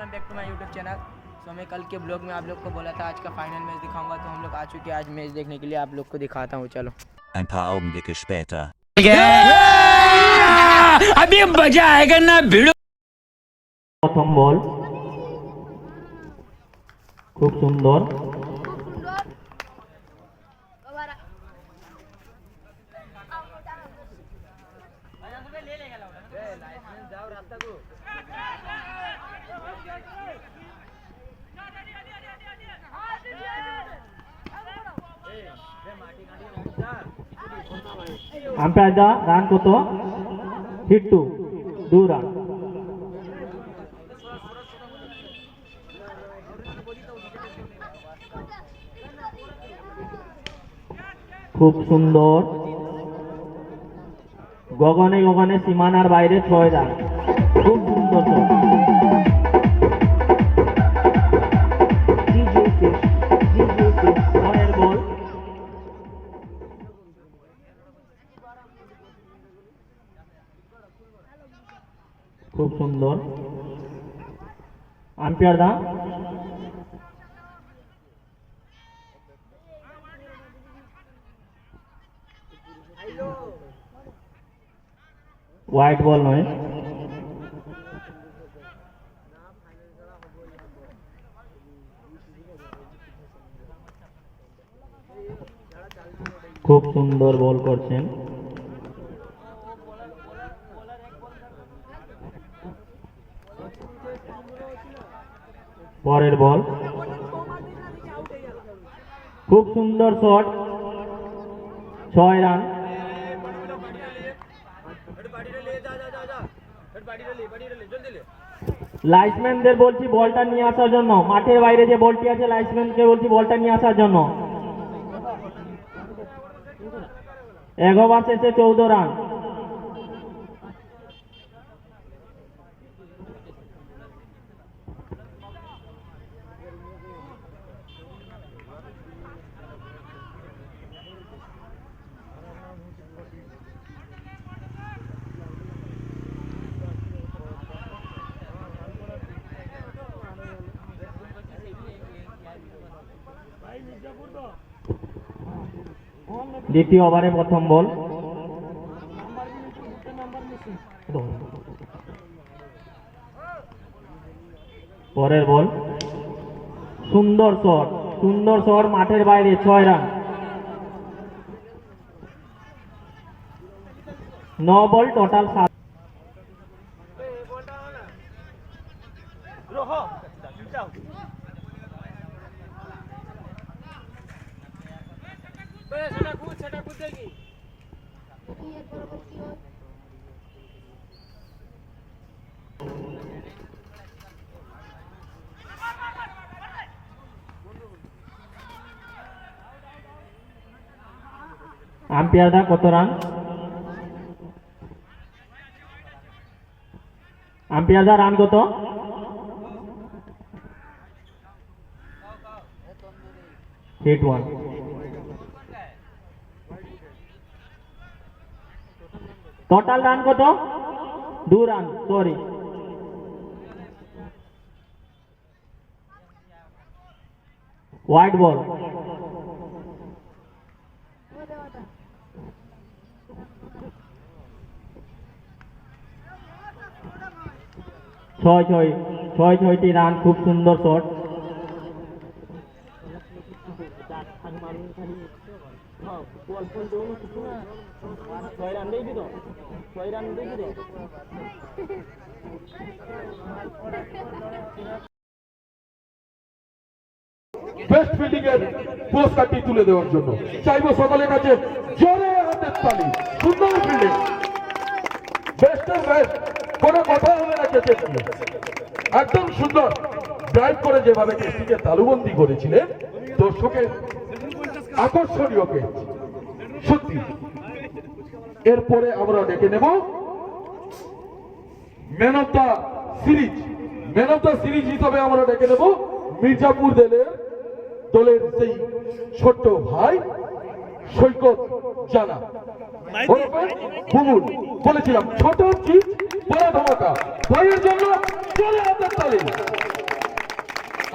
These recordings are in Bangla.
Welcome back to my YouTube channel. So मैं कल के ब्लॉग में आप लोग को बोला था आज का फाइनल मैच दिखाऊंगा, तो हम लोग आ चुके हैं आज मैच देखने के लिए। आप लोग को दिखाता हूँ, चलो। Ein paar Augenblicke später. अभी मजा आएगा ना भिड़ो। प्रथम बल खूब सुंदर আম্পায়ার দা রান কত হিট টু 2 রান খুব সুন্দর গগনে গগনে সীমানার বাইরে 6 রান খুব সুন্দর পরের বল খুব সুন্দর আম্পায়ার দা হোয়াইট বল নয় খুব সুন্দর বল করছেন পরের বল খুব সুন্দর শট 6 রান লাইসম্যানদের বলছি বলটা নিয়ে আসার জন্য, মাঠের বাইরে যে বলটি আছে লাইসম্যানকে বলছি বলটা নিয়ে আসার জন্য। 1 ওভার শেষে 14 রান দ্বিতীয় ওভারে প্রথম বল পরের বল সুন্দর শট মাঠের বাইরে 6 রান 9 বল টোটাল 7 আম্পায়ার দা কত রান আম্পায়ার দা রান কত হিট 1 টোটাল রান কত 2 রান সরি হোয়াইট বল ছয়টি রান খুব সুন্দর শট বেস্ট ফিল্ডিং এর পুরস্কারটি তুলে দেওয়ার জন্য চাইবো সকলের কাছে জোরে হাতের তালি। সুন্দর ফিল্ডিং, বেস্টের বেস্ট, কোনো কথা হবে না টেস্ট নিয়ে। একদম সুন্দর ড্রাইভ করে যেভাবে টেস্টিকে তালুবন্দি করেছিলেন দর্শকের আকর্ষণীয় পেজ সত্যি। এরপরে আমরা ডেকে নেব ম্যান অফ দ্য সিরিজ হিসাবে আমরা ডেকে নেব মির্জাপুর দলের সেই ছোট্ট ভাই সৈকত জানা বুবুল। বলেছিলাম ছোট চিজ বড় ধামাকা, ভাইয়ের জন্য চলে হাতের তালি।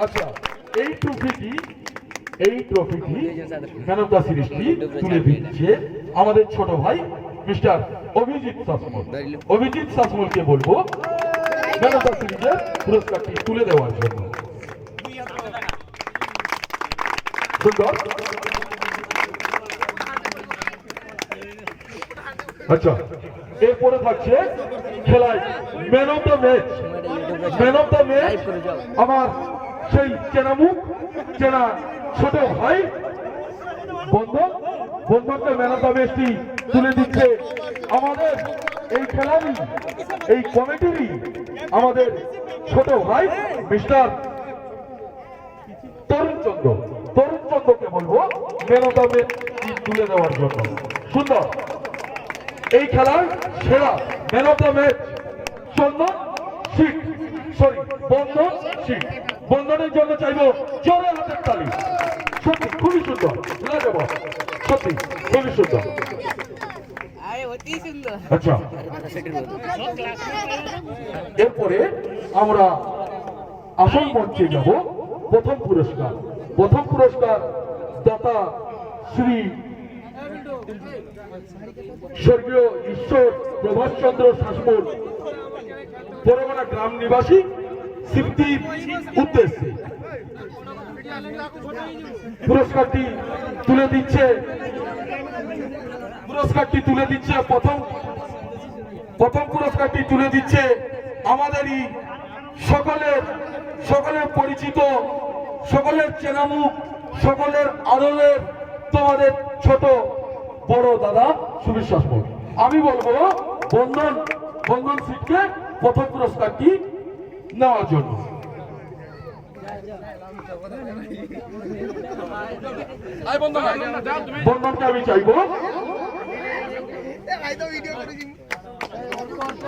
আচ্ছা, এই ট্রফিটি ম্যান অফ দ্য সিরিজটি তুলে দিচ্ছে আমাদের ছোট ভাই মিস্টার অভিজিৎ শাসমল। অভিজিৎ শাসমলকে বলবো ম্যান অফ দ্য সিরিজের পুরস্কারটি তুলে দেওয়ার জন্য। সুন্দর। আচ্ছা, এরপরে থাকছে খেলায় man of the match. Man of the match আমার সেই চেনা মুখ, চেনা ছোট ভাই বন্ধনকে ম্যান অফ দ্য ম্যাচটি তুলে দিচ্ছে আমাদের এই খেলারই, এই কমিটিরই আমাদের ছোট ভাই মিস্টার তরুণ চন্দ্রকে বলবো ম্যান অফ দ্য ম্যাচটি তুলে দেওয়ার জন্য। সুন্দর। এই খেলার সেরা ম্যান অফ দ্য ম্যাচ বন্ধন শীত। বন্ধনের জন্য চাইবো জোরে হাতের তালি। সত্যি খুবই সুন্দর, সত্যি খুবই সুন্দর। আচ্ছা, এরপরে আমরা আসল মঞ্চে যাব। প্রথম পুরস্কার দাতা শ্রী স্বর্গীয় ঈশ্বর প্রভাষচন্দ্র শাসমল পরগনা গ্রাম নিবাসী স্মৃতির উদ্দেশ্যে পুরস্কারটি তুলে দিচ্ছে প্রথম পুরস্কারটি তুলে দিচ্ছে আমাদেরই সকলের পরিচিত, সকলের চেনা মুখ, সকলের আদরের তোমাদের ছোট বড় দাদা সুবীর শাসমল। আমি বলবো বন্ধন সিটকে প্রথম পুরস্কারটি নেওয়ার জন্য। বন্ধনকে আমি চাইবো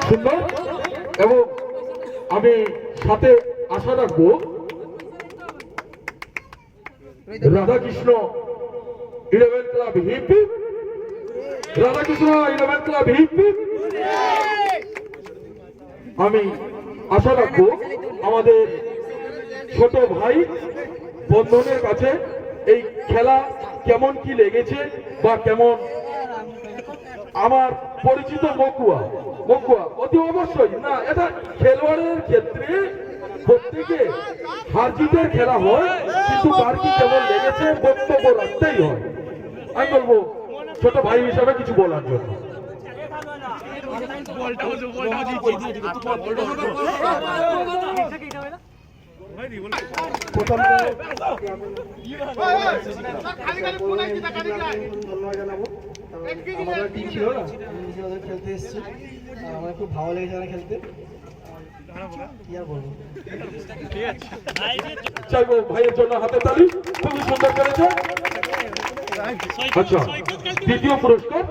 সুন্দর, এবং আমি সাথে আশা রাখবো Radhakrishna 11 club hip, Radhakrishna 11 club hip. আমি আশা রাখবো আমাদের ছোট ভাই বন্ধনের কাছে এই খেলা কেমন কি লেগেছে বা কেমন আমার পরিচিত মকুয়া অতি অবশ্যই না, এটা খেলোয়াড়ের ক্ষেত্রে প্রত্যেকে হার জিতের খেলা হয়, কিন্তু কার কি কেমন লেগেছে বক্তব্য রাখতেই হয়। আমি বলবো ছোট ভাই হিসাবে কিছু বলার জন্য। আমাদের টিম ছিল না, ওদের খেলতে এসেছি, আমার খুব ভালো লেগেছে ওরা খেলতে। কি আর বলবো, চাইবো ভাইয়ের জন্য হাতে তালি। খুবই সুন্দর করেছে। আচ্ছা, দ্বিতীয় পুরস্কার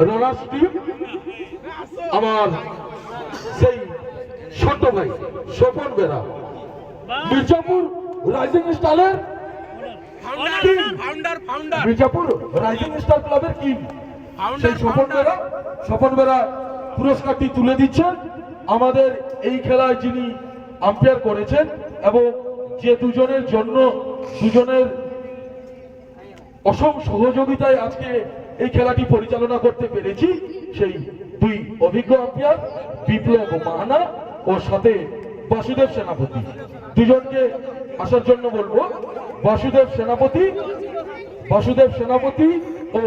রানার্স টিম আমার সেই ছোট ভাই স্বপন বেরা, মির্জাপুর রাইজিং স্টারের মির্জাপুর রাইজিং স্টার ক্লাবের টিম, সেই স্বপন বেরা পুরস্কারটি তুলে দিচ্ছেন আমাদের এই খেলায় যিনি আম্পায়ার করেছেন, এবং যে দুজনের অসম সহযোগিতায় আজকে এই খেলাটি পরিচালনা করতে পেরেছি, সেই দুই অভিজ্ঞ আম্পায়ার বিপ্লব মাহানা ও সাথে বাসুদেব সেনাপতি। দুজনকে আসার জন্য বলবো। বাসুদেব সেনাপতি ও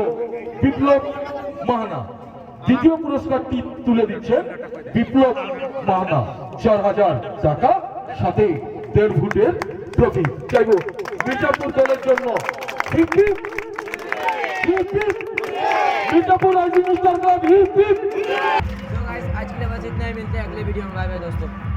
বিপ্লব মাহানা। দ্বিতীয় পুরস্কারটি তুলে দিচ্ছেন বিপ্লব মাহানা, 4000 টাকা, সাথে 1.5 ফুটের ট্রফি। চাইবো মির্জাপুর দলের জন্য मिर्जापुर राइजिंग स्टार क्लब। आज के लिए बस इतना ही, मिलते हैं अगले वीडियो में। बाय बाय दोस्तों।